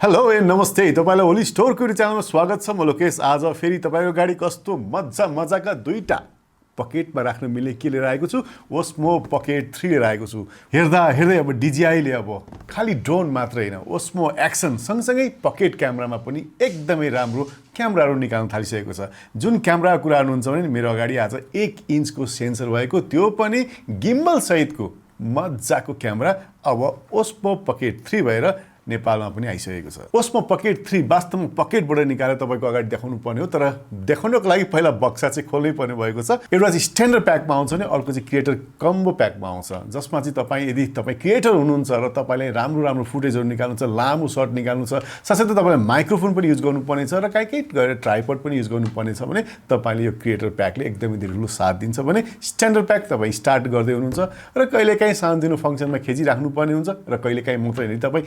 Hello ए नमस्ते तपाईलाई Olizz store पvt च्यानलमा स्वागत छ। म लोकेश। आज फेरि तपाईको गाडी कस्तो मजाका दुईटा पकेटमा राख्न मिल्ने के लिएर आएको छु, ओस्मो पकेट 3 लिएर आएको छु। हेर्दा हेर्दै अब DJI ले अब खाली ड्रोन मात्र हैन, ओस्मो एक्सन सँगसँगै पकेट क्यामेरामा पनि एकदमै राम्रो क्यामेराहरु निकाल्न थालिसकेको छ। जुन क्यामेराको कुरा गर्नुहुन्छ भने मेरो अगाडि आज 1 इन्चको सेन्सर भएको, त्यो पनि गिम्बल सहितको मजाको क्यामेरा अब ओस्मो पकेट 3 भएर नेपालमा पनि आइसकेको छ। ओस्मो पकेट 3 वास्तवमा पकेटबाट निकालेर तपाईको अगाडि देखाउनु पर्ने हो, तर देखाउनको लागि पहिला बक्सा चाहिँ खोल्नै पर्ने भएको छ। एउटा चाहिँ स्ट्यान्डर्ड प्याकमा आउँछ भने अर्को चाहिँ क्रिएटर कम्बो प्याकमा आउँछ, जसमा चाहिँ तपाईं यदि तपाईं क्रिएटर हुनुहुन्छ र तपाईले राम्रो फुटेजहरु निकाल्नु छ, लामो शट निकाल्नु छ, साथसाथै तपाईले माइक्रोफोन पनि युज गर्नुपर्ने छ र काहीँ गरेर ट्राइपड पनि युज गर्नुपर्ने छ भने तपाईले यो क्रिएटर प्याकले एकदमै ठुलो साथ दिन्छ भने स्ट्यान्डर्ड प्याक तपाई स्टार्ट गर्दै हुनुहुन्छ र कहिलेकाहीँ सानोतिनो फंक्सनमा खिचिराख्नु पर्ने हुन्छ र कहिलेकाहीँ मात्र हैन, तपाई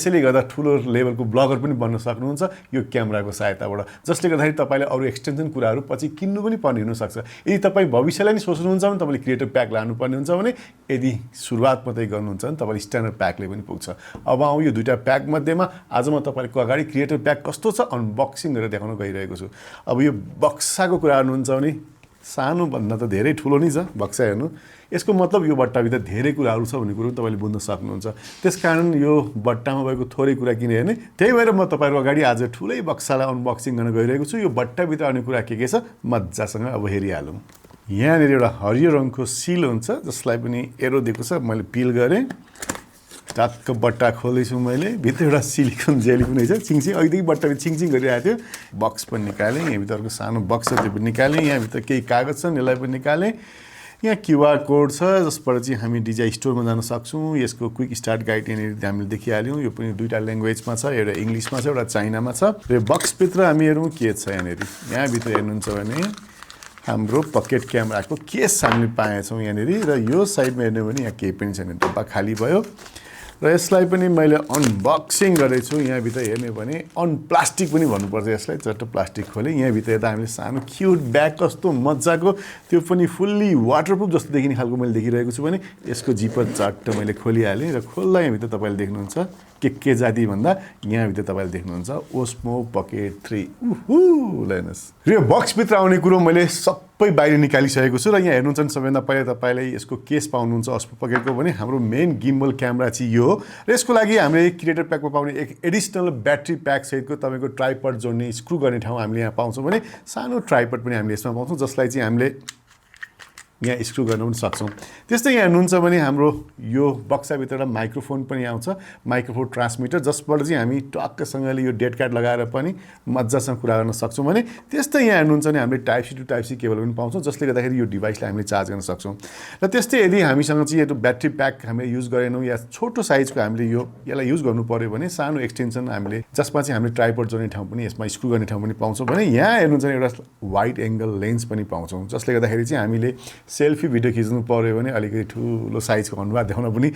यसैले गर्दा ठुलो लेभलको ब्लगर पनि बन्न सक्नुहुन्छ यो क्यामेराको सहायताबाट, जसले गर्दाखेरि तपाईले अरु एक्सटेन्सन कुराहरु पछि किन्नु पनि पर्ने हुन सक्छ। यदि तपाई भविष्यलाई नि सोच्नुहुन्छ भने तपाईले क्रिएटर प्याक लानु पर्ने हुन्छ भने, यदि सुरुवात मात्रै गर्नुहुन्छ भने तपाईले स्ट्यान्डर्ड प्याकले पनि पुग्छ। अब आउँ यो दुईटा प्याक मध्येमा आज म तपाईको अगाडि क्रिएटर प्याक कस्तो छ अनबक्सिङ गरेर देखाउन गइरहेको छु। अब यो बक्साको कुरा गर्नुहुन्छ भने सानो भन्दा त धेरै ठुलो नै छ बक्सा। हेर्नु, यसको मतलब यो बट्टाभित्र धेरै कुराहरु छ भन्ने कुरो तपाईले बुझ्न सक्नुहुन्छ। त्यसकारण यो बट्टामा भएको थोरै कुरा किन हेर्ने, त्यही भएर म तपाईहरु अगाडि आज ठुलै बक्सालाई अनबक्सिङ गर्न गइरहेको छु। यो बट्टाभित्र आउने कुरा के छ मज्जासँग अब हेरिहालौं। यहाँनिर एउटा हरियो रङको सिल हुन्छ, जसलाई पनि एरो दिएको छ। मैले पिल गरे, टक्क बट्टा खोल्दैछु मैले। भित्र एउटा सिलिकन जेली पनि छ, चिङचिङ अघिदेखि बट्टाभित्र चिङचिङ गरिरहेको थियो। बक्स पनि निकालेँ, यहाँ भित्रको सानो बक्स छ त्यो पनि निकालेँ। यहाँ भित्र केही कागज छन्, यसलाई पनि निकालेँ। यहाँ क्यूआर कोड छ, जसबाट चाहिँ हामी DJI स्टोरमा जान सक्छौँ। यसको क्विक स्टार्ट गाइड यहाँनिर हामीले देखिहाल्यौँ। यो पनि दुईटा ल्याङ्ग्वेजमा छ, एउटा इङ्ग्लिसमा छ, एउटा चाइनामा छ। र बक्सभित्र हामी हेरौँ के छ यहाँनिर। यहाँभित्र हेर्नुहुन्छ भने हाम्रो पकेट क्यामेराको केस हामीले पाएछौँ यहाँनिर, र यो साइडमा हेर्ने भने यहाँ केही पनि छैन, डब्बा खाली भयो। र यसलाई पनि मैले अनबक्सिङ गरेछु। यहाँभित्र हेर्ने भने अनप्लास्टिक पनि भन्नुपर्छ यसलाई, चट्ट प्लास्टिक खोलेँ। यहाँभित्र हेर्दा हामीले सानो क्युट ब्याग कस्तो मजाको, त्यो पनि फुल्ली वाटरप्रुफ जस्तो देखिने खालको मैले देखिरहेको छु भने यसको जिपर चट्ट मैले खोलिहालेँ र खोल्दा यहाँभित्र तपाईँले देख्नुहुन्छ के जाति भन्दा यहाँभित्र तपाईँले देख्नुहुन्छ ओस्मो पकेट 3। उहु लेनस। र यो बक्सभित्र आउने कुरो मैले सबै बाहिर निकालिसकेको छु। र यहाँ हेर्नुहुन्छ नि सबैभन्दा पहिला तपाईँले यसको केस पाउनुहुन्छ ओस्मो पकेटको भने हाम्रो मेन गिम्बल क्यामेरा चाहिँ यो हो। र यसको लागि हामीले क्रिएटर प्याकमा पाउने एक एडिसनल ब्याट्री प्याक सहितको तपाईँको ट्राइपड जोड्ने स्क्रु गर्ने ठाउँ हामीले यहाँ पाउँछौँ भने सानो ट्राइपड पनि हामीले यसमा पाउँछौँ, जसलाई चाहिँ हामीले यहाँ स्क्रु गर्न पनि सक्छौँ। त्यस्तै यहाँ हेर्नुहुन्छ भने हाम्रो यो बक्साभित्र एउटा माइक्रोफोन पनि आउँछ, माइक्रोफोन ट्रान्समिटर, जसबाट चाहिँ हामी टक्कसँगले यो डेड कार्ड लगाएर पनि मजासँग कुरा गर्न सक्छौँ भने। त्यस्तै यहाँ हेर्नुहुन्छ भने हामीले type C to type C cable पनि पाउँछौँ, जसले गर्दाखेरि यो डिभाइसलाई हामीले चार्ज गर्न सक्छौँ। र त्यस्तै यदि हामीसँग चाहिँ यो ब्याट्री प्याक हामीले युज गरेनौँ या छोटो साइजको हामीले यसलाई युज गर्नु पर्यो भने सानो एक्सटेन्सन हामीले, जसमा चाहिँ हामीले ट्राइपड जोड्ने ठाउँ पनि, यसमा स्क्रु गर्ने ठाउँ पनि पाउँछौँ भने यहाँ हेर्नुहुन्छ भने एउटा वाइड एङ्गल लेन्स पनि पाउँछौँ, जसले गर्दाखेरि चाहिँ हामीले सेल्फी भिडियो खिच्नु पर्यो भने अलिकति ठुलो साइजको अनुहार देखाउन पनि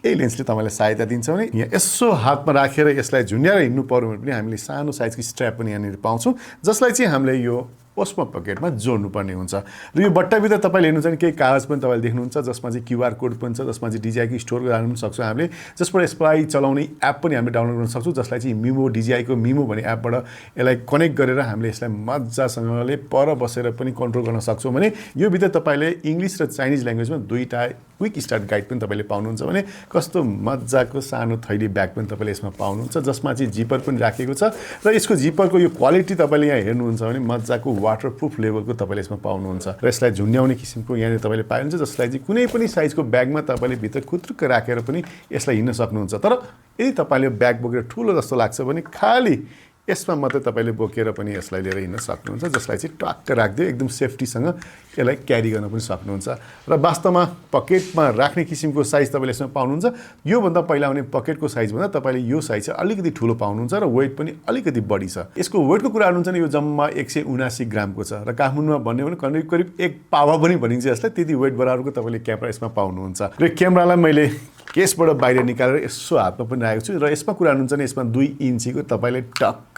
यही लेन्सले तपाईँलाई सहायता दिन्छ भने यहाँ यसो हातमा राखेर यसलाई झुन्ड्याएर हिँड्नु पर्यो भने पनि हामीले सानो साइजको स्ट्र्याप पनि यहाँनिर पाउँछौँ, जसलाई चाहिँ हामीले यो ओस्मो पकेटमा जोड्नुपर्ने हुन्छ। र यो बट्टाभित्र तपाईँले हेर्नुहुन्छ भने केही कागज पनि तपाईँले देख्नुहुन्छ, जसमा चाहिँ क्यूआर कोड पनि छ, जसमा चाहिँ DJI स्टोर जानु पनि सक्छौँ हामीले, जसबाट यसलाई चलाउने एप पनि हामीले डाउनलोड गर्न सक्छौँ, जसलाई चाहिँ मिमो, DJI को मिमो भन्ने एपबाट यसलाई कनेक्ट गरेर हामीले यसलाई मजासँगले पर बसेर पनि कन्ट्रोल गर्न सक्छौँ भने यो भित्र तपाईँले इङ्ग्लिस र चाइनिज ल्याङ्ग्वेजमा दुईटा क्विक स्टार्ट गाइड पनि तपाईँले पाउनुहुन्छ भने कस्तो मजाको सानो थैली ब्याग पनि तपाईँले यसमा पाउनुहुन्छ, जसमा चाहिँ जिपर पनि राखेको छ। र यसको जिपरको यो क्वालिटी तपाईँले यहाँ हेर्नुहुन्छ भने मजाको वाटरप्रुफ लेभलको तपाईँले यसमा पाउनुहुन्छ। र यसलाई झुन्ड्याउने किसिमको यहाँनिर तपाईँले पाइनुहुन्छ, जसलाई चाहिँ कुनै पनि साइजको ब्यागमा तपाईँले भित्र खुत्रुक्क राखेर पनि यसलाई हिँड्न सक्नुहुन्छ। तर यदि तपाईँले ब्याग बोकेर ठुलो जस्तो लाग्छ भने खाली यसमा मात्रै तपाईँले बोकेर पनि यसलाई लिएर हिँड्न सक्नुहुन्छ, जसलाई चाहिँ टक्क राख्दै एकदम सेफ्टीसँग यसलाई क्यारी गर्न पनि सक्नुहुन्छ। र वास्तवमा पकेटमा राख्ने किसिमको साइज तपाईँले यसमा पाउनुहुन्छ। योभन्दा पहिला आउने पकेटको साइजभन्दा तपाईँले यो साइज चाहिँ अलिकति ठुलो पाउनुहुन्छ र वेट पनि अलिकति बढी छ। यसको वेटको कुरा गर्नुहुन्छ भने यो जम्मा 179 ग्रामको छ र काठमाडौँमा भन्यो भने करिब 1 पावा पनि भनिन्छ यसलाई, त्यति वेट बराबरको तपाईँले क्यामेरा यसमा पाउनुहुन्छ। र क्यामेरालाई मैले केसबाट बाहिर निकालेर यसो हातमा पनि राखेको छु। र यसमा कुरा गर्नुहुन्छ भने यसमा 2 इन्चीको तपाईँले टक्क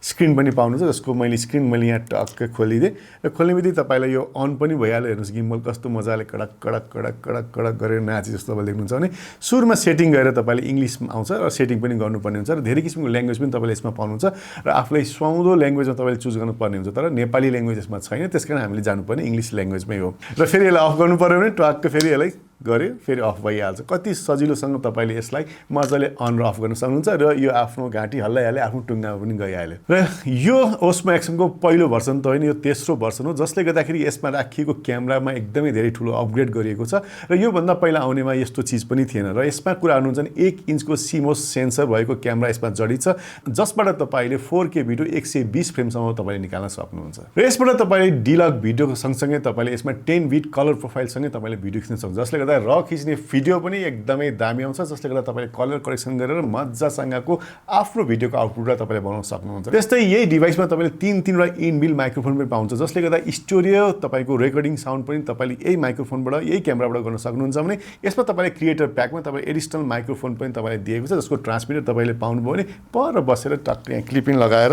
स्क्रिन पनि पाउनुहुन्छ, जसको मैले स्क्रिन मैले यहाँ टक्क खोलिदिएँ र खोल्ने बित्तिकै तपाईँलाई यो अन पनि भइहाल्यो। हेर्नुहोस् गिम्बल कस्तो मजाले कडक कडक कडक कडक कडक गरेर नाचे जस्तो तपाईँले देख्नुहुन्छ भने सुरुमा सेटिङ गरेर तपाईँले इङ्ग्लिसमा आउँछ र सेटिङ पनि गर्नुपर्ने हुन्छ र धेरै किसिमको ल्याङ्ग्वेज पनि तपाईँले यसमा पाउनुहुन्छ र आफूलाई सुहाउँदो ल्याङ्ग्वेजमा तपाईँले चुज गर्नुपर्ने हुन्छ। तर नेपाली ल्याङ्ग्वेज यसमा छैन, त्यस कारण हामीले जानुपर्ने इङ्ग्लिस ल्याङ्ग्वेजमै हो। र फेरि यसलाई अफ गर्नु पऱ्यो भने टक्क फेरि यसलाई गऱ्यो, फेरि अफ भइहाल्छ। कति सजिलोसँग तपाईँले यसलाई मजाले अन र अफ गर्न सक्नुहुन्छ र यो आफ्नो घाँटी हल्लाइहाल्यो, आफ्नो टुङ्गामा पनि गइहाल्यो। र यो ओस्मो एक्सनको पहिलो भर्सन त होइन, यो तेस्रो भर्सन हो, जसले गर्दाखेरि यसमा राखिएको क्यामेरामा एकदमै धेरै ठुलो अपग्रेड गरिएको छ र योभन्दा पहिला आउनेमा यस्तो चिज पनि थिएन। र यसमा कुरा गर्नुहुन्छ भने 1 इन्चको सिमोस सेन्सर भएको क्यामेरा यसमा जडित छ, जसबाट तपाईँले 4K भिडियो 120 फ्रेमसम्म तपाईँले निकाल्न सक्नुहुन्छ। र यसबाट तपाईँले डिलग भिडियोको सँगसँगै तपाईँले यसमा 10 बिट कलर प्रोफाइलसँगै तपाईँले भिडियो खिच्न सक्नुहुन्छ, जसले गर्दा र खिच्ने भिडियो पनि एकदमै दामी आउँछ, जसले गर्दा तपाईँले कलर करेक्सन गरेर मजासँगको आफ्नो भिडियोको आउटपुटलाई तपाईँले बनाउन सक्नुहुन्छ। त्यस्तै यही डिभाइसमा तपाईँले तीनवटा इनबिल्ट माइक्रोफोन पनि पाउँछ, जसले गर्दा स्टुडियो तपाईँको रेकर्डिङ साउन्ड पनि तपाईँले यही माइक्रोफोनबाट यही क्यामेराबाट गर्न सक्नुहुन्छ भने यसमा तपाईँले क्रिएटर प्याकमा तपाईँले एडिसनल माइक्रोफोन पनि तपाईँले दिएको छ, जसको ट्रान्समिटर तपाईँले पाउनुभयो भने पर बसेर टक्क यहाँ क्लिपिङ लगाएर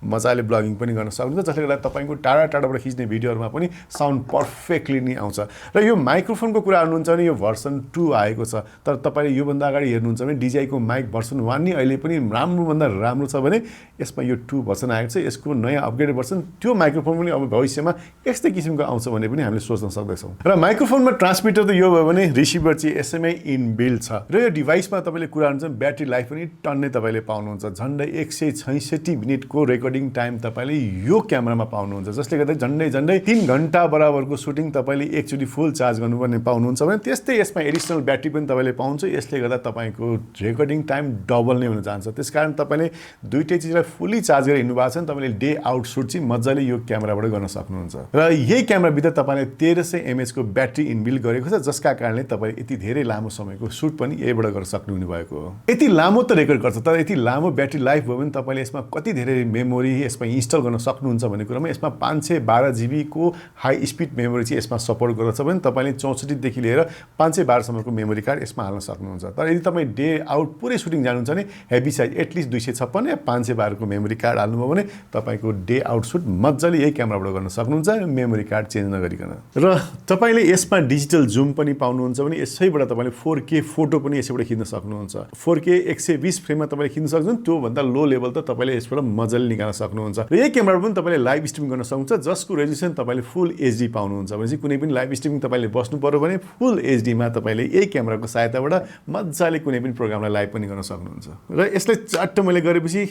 मजाले ब्लगिङ पनि गर्न सक्नुहुन्छ, जसले गर्दा तपाईँको टाढा टाढाबाट खिच्ने भिडियोहरूमा पनि साउन्ड पर्फेक्टली नै आउँछ। र यो माइक्रोफोनको कुरा गर्नुहुन्छ भने यो भर्सन 2 आएको छ, तर तपाईँले योभन्दा अगाडि हेर्नुहुन्छ भने DJI को माइक भर्सन 1 नै अहिले पनि राम्रोभन्दा राम्रो छ भने यसमा यो 2 भर्सन आएको छ। यसको नयाँ अपग्रेडेड भर्सन त्यो माइक्रोफोन पनि अब भविष्यमा यस्तै किसिमको आउँछ भने पनि हामीले सोच्न सक्दैछौँ। र माइक्रोफोनमा ट्रान्समिटर त यो भयो भने रिसिभर चाहिँ यसैमै इनबिल्ट छ र यो डिभाइसमा तपाईँले कुरा गर्नुहुन्छ ब्याट्री लाइफ पनि टन्नै तपाईँले पाउनुहुन्छ। झन्डै 166 मिनटको रेकर्डिङ टाइम तपाईँले यो क्यामेरामा पाउनुहुन्छ, जसले गर्दा झन्डै 3 घण्टा बराबरको सुटिङ तपाईँले एकचोटि फुल चार्ज गर्नुपर्ने पाउनुहुन्छ भने त्यस्तै यसमा एडिसनल ब्याट्री पनि तपाईँले पाउनुहुन्छ। यसले गर्दा तपाईँको रेकर्डिङ टाइम डबल नै हुन जान्छ। त्यसकारण तपाईँले दुईटै चिजलाई फुल्ली चार्ज गरेर हिँड्नु भएको छ भने तपाईँले डे आउट सुट चाहिँ मजाले यो क्यामेराबाट गर्न सक्नुहुन्छ। र यही क्यामेराभित्र तपाईँले 1300 mAh को ब्याट्री इनबिल्ट गरेको छ, जसका कारणले तपाईँले यति धेरै लामो समयको सुट पनि यहीबाट गर्न सक्नुहुने भएको हो। यति लामो त रेकर्ड गर्छ, तर यति लामो ब्याट्री लाइफ भयो भने तपाईँले यसमा कति धेरै मेमोरी यसमा इन्स्टल गर्न सक्नुहुन्छ भन्ने कुरामा यसमा 512 GB को हाई स्पिड मेमोरी चाहिँ यसमा सपोर्ट गर्दछ भने तपाईँले 64 देखि लिएर 512 सम्मको मेमोरी कार्ड यसमा हाल्न सक्नुहुन्छ। तर यदि तपाईँ डे आउट पुरै सुटिङ जानुहुन्छ भने हेभी साइज एटलिस्ट 256 या 512 को मेमोरी कार्ड हाल्नुभयो भने तपाईँको डे आउट सुट मजाले यही क्यामेराबाट गर्न सक्नुहुन्छ, मेमोरी कार्ड चेन्ज नगरिकन। र तपाईँले यसमा डिजिटल जुम पनि पाउनुहुन्छ भने यसैबाट तपाईँले 4K फोटो पनि यसैबाट खिच्न सक्नुहुन्छ। 4K 120 फ्रेममा तपाईँले खिच्न सक्नुहुन्छ, त्योभन्दा लो लेभल त तपाईँले यसबाट मजाले निकाल्न सक्नुहुन्छ। र यही क्यामेरा पनि तपाईँले लाइभ स्ट्रिमिङ गर्न सक्नुहुन्छ, जसको रेजोल्युसन तपाईँले फुल HD पाउनुहुन्छ। भनेपछि कुनै पनि लाइभ स्ट्रिमिङ तपाईँले बस्नु पर्यो भने फुल HD मा तपाईँले यही क्यामेराको सहायताबाट मजाले कुनै पनि प्रोग्रामलाई लाइभ पनि गर्न सक्नुहुन्छ। र यसलाई चट्ट मैले गरेपछि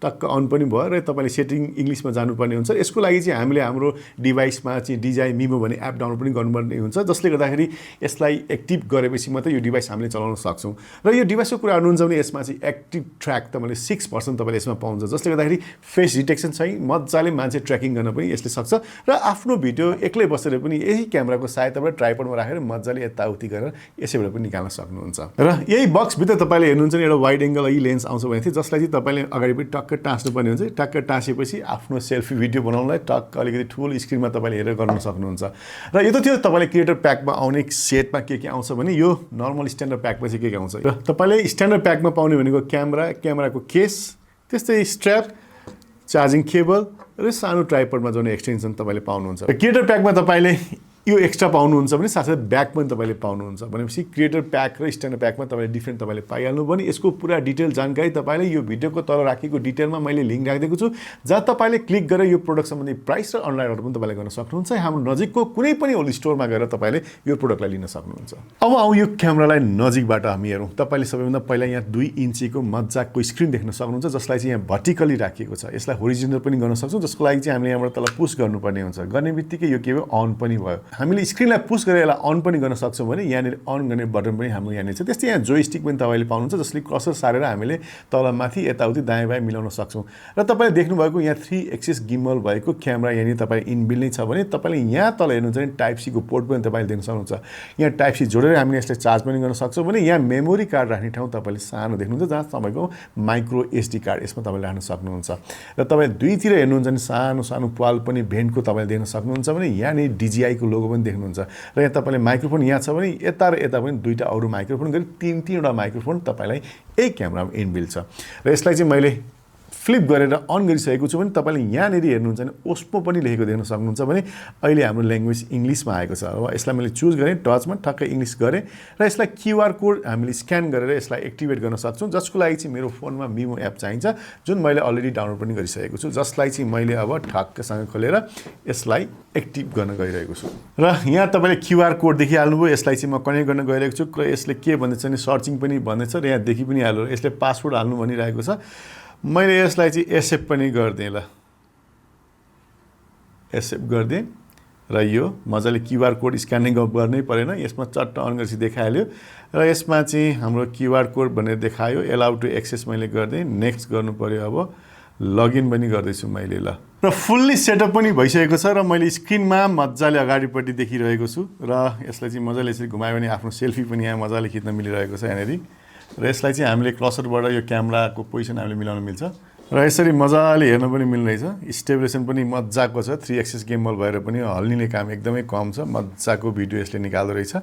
टक्क अन पनि भयो र तपाईँले सेटिङ इङ्ग्लिसमा जानुपर्ने हुन्छ। यसको लागि चाहिँ हामीले हाम्रो डिभाइसमा चाहिँ DJI Mimo भन्ने एप डाउनलोड पनि गर्नुपर्ने हुन्छ, जसले गर्दाखेरि यसलाई एक्टिभ गरेपछि मात्रै यो डिभाइस हामीले चलाउन सक्छौँ। र यो डिभाइसको कुरा गर्नुहुन्छ भने यसमा चाहिँ एक्टिभ ट्र्याक तपाईँले 6% तपाईँले यसमा पाउँछ, जसले गर्दाखेरि फेस डिटेक्सन चाहिँ मजाले मान्छे ट्र्याकिङ गर्न पनि यसले सक्छ र आफ्नो भिडियो एक्लै बसेर पनि यही क्यामेराको सहायताबाट ट्राइपडमा राखेर मजाले यताउति गरेर यसैबाट पनि निकाल्न सक्नुहुन्छ। र यही बक्सभित्र तपाईँले हेर्नुहुन्छ भने एउटा वाइड एङ्गल लेन्स आउँछ भने थियो, जसलाई चाहिँ तपाईँले अगाडि पनि टक्क टाँस्नुपर्ने हुन्छ। टक्क टाँसेपछि आफ्नो सेल्फी भिडियो बनाउनलाई टक्क अलिकति ठुलो स्क्रिनमा तपाईँले हेरेर गर्न सक्नुहुन्छ। र यो त थियो तपाईँले क्रिएटर प्याकमा आउने सेटमा के आउँछ भने यो नर्मल स्ट्यान्डर्ड प्याकमा चाहिँ के आउँछ। र तपाईँले स्ट्यान्डर्ड प्याकमा पाउने भनेको क्यामेराको केस, त्यस्तै स्ट्र्याप, चार्जिङ केबल र सानो ट्राइपडमा जाने एक्सटेन्सन तपाईँले पाउनुहुन्छ। र क्रिएटर प्याकमा तपाईँले यो एक्स्ट्रा पाउनुहुन्छ भने साथसाथै ब्याग पनि तपाईँले पाउनुहुन्छ। भनेपछि क्रिएटर प्याक र स्ट्यान्डर्ड प्याकमा तपाईँले डिफ्रेन्ट तपाईँले पाइहाल्नु भने यसको पुरा डिटेल जानकारी तपाईँले यो भिडियोको तल राखेको डिटेलमा मैले लिङ्क राखिदिएको छु, जहाँ तपाईँले क्लिक गरेर यो प्रोडक्ट सम्बन्धी प्राइस र अनलाइन अर्डर पनि तपाईँले गर्न सक्नुहुन्छ। हाम्रो नजिकको कुनै पनि ओलिज स्टोरमा गएर तपाईँले यो प्रोडक्टलाई लिन सक्नुहुन्छ। अब आउँ यो क्यामेरालाई नजिकबाट हामी हेरौँ। तपाईँले सबैभन्दा पहिला यहाँ 2 इन्चीको मजाको स्क्रिन देख्न सक्नुहुन्छ, जसलाई चाहिँ यहाँ भर्टिकली राखिएको छ। यसलाई होरिजोनल पनि गर्न सक्छौँ, जसको लागि चाहिँ हामीले यहाँबाट तल पुस गर्नुपर्ने हुन्छ। गर्ने बित्तिकै यो के भयो, अन पनि भयो। हामीले स्क्रिनलाई पुस गरेर यसलाई अन पनि गर्न सक्छौँ भने यहाँनिर अन गर्ने बटन पनि हाम्रो यहाँनिर छ। त्यस्तै यहाँ जोइस्टिक पनि तपाईँले पाउनुहुन्छ, जसले क्रसर सारेर हामीले तलमाथि यताउति दायाँ बायाँ मिलाउन सक्छौँ। र तपाईँले देख्नुभएको यहाँ 3 एक्सिस गिम्बल भएको क्यामेरा यहाँनिर तपाईँले इनबिल्ट नै छ भने तपाईँले यहाँ तल हेर्नुहुन्छ भने टाइप सी को पोर्ट पनि तपाईँले देख्न सक्नुहुन्छ। यहाँ टाइप सी जोडेर हामीले यसलाई चार्ज पनि गर्न सक्छौँ भने यहाँ मेमोरी कार्ड राख्ने ठाउँ तपाईँले सानो देख्नुहुन्छ, जहाँ तपाईँको माइक्रो SD कार्ड यसमा तपाईँले राख्न सक्नुहुन्छ। र तपाईँ दुईतिर हेर्नुहुन्छ भने सानो सानो पाल पनि भेन्टको तपाईँले देख्न सक्नुहुन्छ भने यहाँनिर DJI को लोगो पनि देख्नुहुन्छ। र यहाँ तपाईँले माइक्रोफोन यहाँ छ भने यता र यता पनि दुईवटा अरू माइक्रोफोन गरी 3-3वटा माइक्रोफोन तपाईँलाई यही क्यामेरामा इनबिल्ट छ। र यसलाई चाहिँ मैले फ्लिप गरेर अन गरिसकेको छु भने तपाईँले यहाँनिर हेर्नुहुन्छ भने ओस्मो पनि लेखेको देख्न सक्नुहुन्छ भने अहिले हाम्रो ल्याङ्ग्वेज इङ्ग्लिसमा आएको छ। अब यसलाई मैले चुज गरेँ, टचमा ठक्कै इङ्ग्लिस गरेँ र यसलाई क्युआर कोड हामीले स्क्यान गरेर यसलाई एक्टिभेट गर्न सक्छौँ, जसको लागि चाहिँ मेरो फोनमा मिमो एप चाहिन्छ, जुन मैले अलरेडी डाउनलोड पनि गरिसकेको छु, जसलाई चाहिँ मैले अब ठक्कसँग खोलेर यसलाई एक्टिभ गर्न गइरहेको छु। र यहाँ तपाईँले क्युआर कोड देखिहाल्नुभयो, यसलाई चाहिँ म कनेक्ट गर्न गइरहेको छु र यसले के भन्दैछ भने सर्चिङ पनि भन्दैछ र यहाँ देखि पनि हाल्नु, यसले पासवर्ड हाल्नु भनिरहेको छ। मैले यसलाई चाहिँ एक्सेप्ट पनि गरिदिएँ, ल एक्सेप्ट गरिदिएँ र यो मजाले क्युआर कोड स्क्यानिङ गर्नै परेन, यसमा चट्ट अन गरेपछि देखाइहाल्यो र यसमा चाहिँ हाम्रो क्युआर कोड भनेर देखायो, एलाउ टु एक्सेस मैले गरिदिएँ, नेक्स्ट गर्नु पर्यो। अब लगइन पनि गर्दैछु मैले, ल र फुल्ली सेटअप पनि भइसकेको छ र मैले स्क्रिनमा मजाले अगाडिपट्टि देखिरहेको छु र यसलाई चाहिँ मजाले यसरी घुमायो भने आफ्नो सेल्फी पनि यहाँ मजाले खिच्न मिलिरहेको छ यहाँनिर र यसलाई चाहिँ हामीले क्लसरबाट यो क्यामेराको पोजिसन हामीले मिलाउन मिल्छ र यसरी मजाले हेर्न पनि मिल्दैछ। स्टेबलेसन पनि मजाको छ, 3 एक्सिस गिम्बल भएर पनि हल्लिने काम एकदमै कम छ, मजाको भिडियो यसले निकाल्दो रहेछ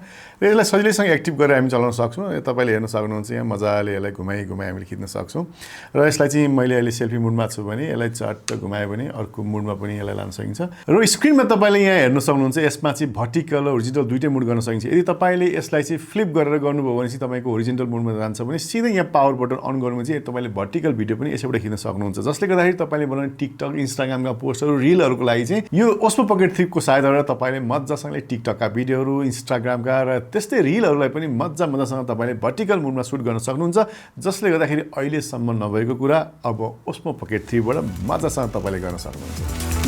र यसलाई सजिलैसँग एक्टिभ गरेर हामी चलाउन सक्छौँ। तपाईँले हेर्न सक्नुहुन्छ यहाँ मजाले यसलाई घुमाइ हामीले खिच्न सक्छौँ र यसलाई चाहिँ मैले अहिले सेल्फी मुडमा छु भने यसलाई चट्ट घुमायो भने अर्को मुडमा पनि यसलाई लान सकिन्छ र स्क्रिनमा तपाईँले यहाँ हेर्न सक्नुहुन्छ यसमा चाहिँ भर्टिकल र होरिजेन्टल दुईटै मुड गर्न सकिन्छ। यदि तपाईँले यसलाई चाहिँ फ्लिप गरेर गर्नुभयो भने चाहिँ तपाईँको होरिजेन्टल मुडमा जान्छ भने सिधै यहाँ पावर बटन अन गर्नु चाहिँ तपाईँले भर्टिकल भिडियो पनि यसैबाट खिच्न सक्नुहुन्छ, जसले गर्दाखेरि तपाईँले बनाउने टिकटक, इन्स्टाग्रामका पोस्टहरू, रिलहरूको लागि चाहिँ यो ओस्मो पकेट 3 को सहायताबाट तपाईँले मजासँगले टिकटकका भिडियोहरू, इन्स्टाग्रामका र त्यस्तै रिलहरूलाई पनि मजासँग तपाईँले भर्टिकल मुडमा सुट गर्न सक्नुहुन्छ, जसले गर्दाखेरि अहिलेसम्म नभएको कुरा अब ओस्मो पकेट 3 बाट मजासँग तपाईँले गर्न सक्नुहुन्छ।